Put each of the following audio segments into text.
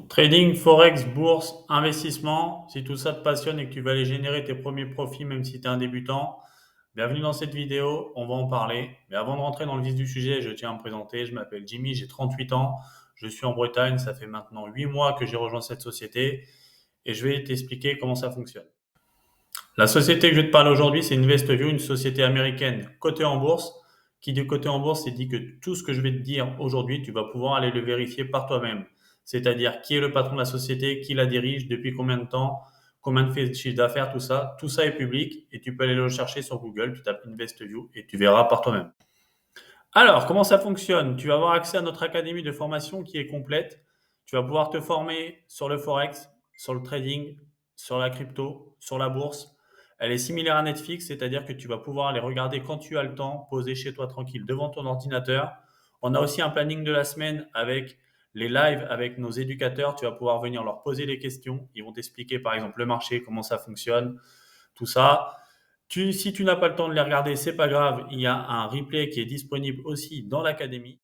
Trading, forex, bourse, investissement, si tout ça te passionne et que tu vas aller générer tes premiers profits même si tu es un débutant, bienvenue dans cette vidéo, on va en parler. Mais avant de rentrer dans le vif du sujet, je tiens à me présenter, je m'appelle Jimmy, j'ai 38 ans, je suis en Bretagne, ça fait maintenant 8 mois que j'ai rejoint cette société et je vais t'expliquer comment ça fonctionne. La société que je vais te parler aujourd'hui, c'est InvestView, une société américaine cotée en bourse. Qui dit cotée en bourse, c'est dit que tout ce que je vais te dire aujourd'hui, tu vas pouvoir aller le vérifier par toi-même. C'est-à-dire qui est le patron de la société, qui la dirige, depuis combien de temps, combien de fait de chiffre d'affaires, tout ça. Tout ça est public et tu peux aller le chercher sur Google, tu tapes InvestView et tu verras par toi-même. Alors, comment ça fonctionne? Tu vas avoir accès à notre académie de formation qui est complète. Tu vas pouvoir te former sur le forex, sur le trading, sur la crypto, sur la bourse. Elle est similaire à Netflix, c'est-à-dire que tu vas pouvoir les regarder quand tu as le temps, posé chez toi tranquille devant ton ordinateur. On a aussi un planning de la semaine avec les lives avec nos éducateurs. Tu vas pouvoir venir leur poser des questions. Ils vont t'expliquer par exemple le marché, comment ça fonctionne, tout ça. Si tu n'as pas le temps de les regarder, c'est pas grave. Il y a un replay qui est disponible aussi dans l'académie.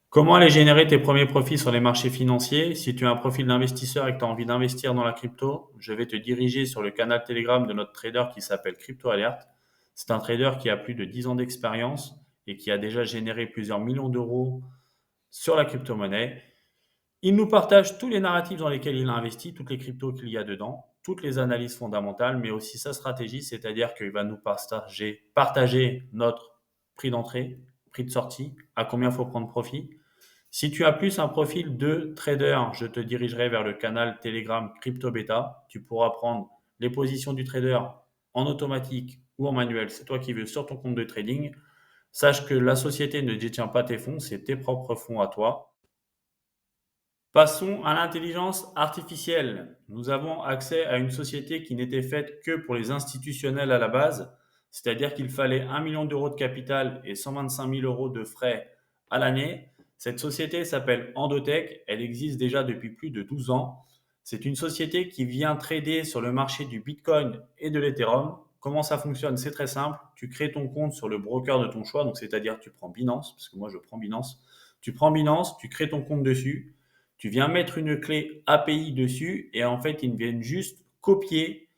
Comment aller générer tes premiers profits sur les marchés financiers? Si tu as un profil d'investisseur et que tu as envie d'investir dans la crypto, je vais te diriger sur le canal Telegram de notre trader qui s'appelle Crypto Alert. C'est un trader qui a plus de 10 ans d'expérience et qui a déjà généré plusieurs millions d'euros sur la crypto-monnaie. Il nous partage tous les narratifs dans lesquels il a investi, toutes les cryptos qu'il y a dedans, toutes les analyses fondamentales, mais aussi sa stratégie, c'est-à-dire qu'il va nous partager notre prix d'entrée, prix de sortie, à combien il faut prendre profit. Si tu as plus un profil de trader, je te dirigerai vers le canal Telegram Crypto Beta. Tu pourras prendre les positions du trader en automatique ou en manuel. C'est toi qui veux sur ton compte de trading. Sache que la société ne détient pas tes fonds, c'est tes propres fonds à toi. Passons à l'intelligence artificielle. Nous avons accès à une société qui n'était faite que pour les institutionnels à la base, c'est-à-dire qu'il fallait 1 million d'euros de capital et 125 000 euros de frais à l'année. Cette société s'appelle Endotech, elle existe déjà depuis plus de 12 ans. C'est une société qui vient trader sur le marché du Bitcoin et de l'Ethereum. Comment ça fonctionne? C'est très simple. Tu crées ton compte sur le broker de ton choix, donc c'est-à-dire tu prends Binance, parce que moi je prends Binance. Tu prends Binance, tu crées ton compte dessus. Tu viens mettre une clé API dessus et en fait, ils viennent juste copier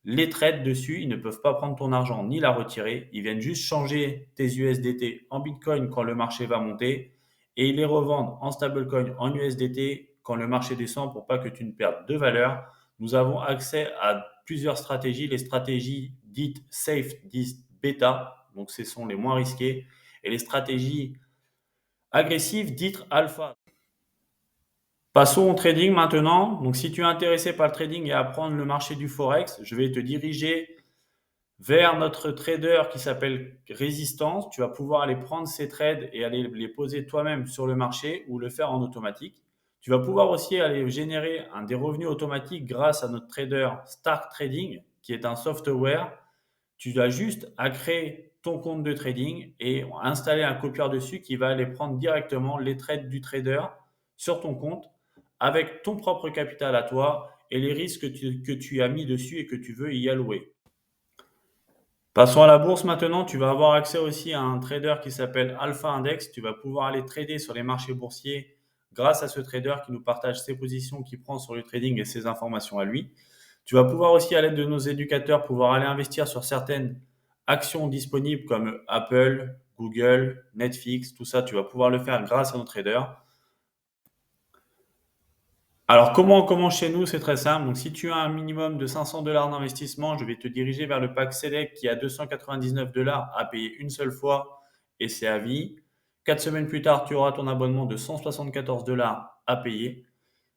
les trades dessus. Ils ne peuvent pas prendre ton argent ni la retirer. Ils viennent juste changer tes USDT en Bitcoin quand le marché va monter et ils les revendent en stablecoin en USDT quand le marché descend pour pas que tu ne perdes de valeur. Nous avons accès à plusieurs stratégies. Les stratégies dites safe, dites bêta, donc ce sont les moins risquées, et les stratégies agressives dites alpha. Passons au trading maintenant. Donc, si tu es intéressé par le trading et à apprendre le marché du forex, je vais te diriger vers notre trader qui s'appelle Résistance. Tu vas pouvoir aller prendre ces trades et aller les poser toi-même sur le marché ou le faire en automatique. Tu vas pouvoir aussi aller générer des revenus automatiques grâce à notre trader Stark Trading, qui est un software. Tu as juste à créer ton compte de trading et installer un copieur dessus qui va aller prendre directement les trades du trader sur ton compte avec ton propre capital à toi et les risques que tu as mis dessus et que tu veux y allouer. Passons à la bourse maintenant. Tu vas avoir accès aussi à un trader qui s'appelle Alpha Index. Tu vas pouvoir aller trader sur les marchés boursiers grâce à ce trader qui nous partage ses positions qu'il prend sur le trading et ses informations à lui. Tu vas pouvoir aussi, à l'aide de nos éducateurs, pouvoir aller investir sur certaines actions disponibles comme Apple, Google, Netflix, tout ça. Tu vas pouvoir le faire grâce à nos traders. Alors, comment on commence chez nous? C'est très simple. Donc, si tu as un minimum de 500 dollars d'investissement, je vais te diriger vers le pack Select qui a 299 dollars à payer une seule fois et c'est à vie. 4 semaines plus tard, tu auras ton abonnement de 174 dollars à payer.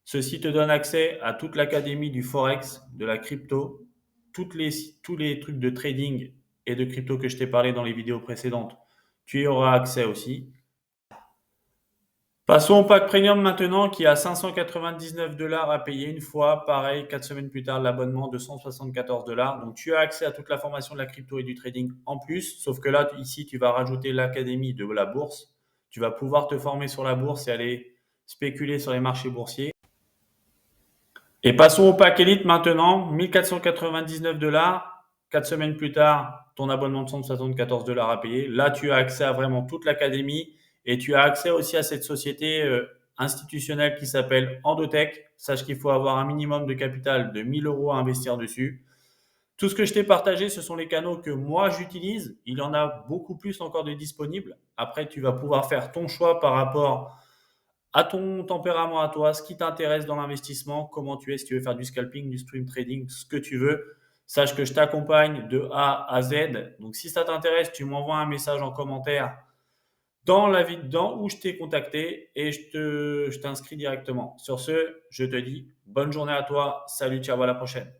Ceci te donne accès à toute l'académie du Forex, de la crypto, tous les trucs de trading et de crypto que je t'ai parlé dans les vidéos précédentes. Tu y auras accès aussi. Passons au pack premium maintenant qui a 599 dollars à payer une fois. Pareil, 4 semaines plus tard, l'abonnement de 174 dollars. Donc, tu as accès à toute la formation de la crypto et du trading en plus. Sauf que là, ici, tu vas rajouter l'académie de la bourse. Tu vas pouvoir te former sur la bourse et aller spéculer sur les marchés boursiers. Et passons au pack Elite maintenant, 1499 dollars. 4 semaines plus tard, ton abonnement de 174 dollars à payer. Là, tu as accès à vraiment toute l'académie et tu as accès aussi à cette société institutionnel qui s'appelle Endotech. Sache qu'il faut avoir un minimum de capital de 1000 euros à investir dessus. Tout ce que je t'ai partagé, ce sont les canaux que moi j'utilise. Il y en a beaucoup plus encore de disponibles. Après, tu vas pouvoir faire ton choix par rapport à ton tempérament à toi, ce qui t'intéresse dans l'investissement, comment tu es, si tu veux faire du scalping, du stream trading, ce que tu veux. Sache que je t'accompagne de A à Z. Donc si ça t'intéresse, tu m'envoies un message en commentaire dans la dans où je t'ai contacté et je t'inscris directement. Sur ce, je te dis bonne journée à toi. Salut, ciao, à la prochaine.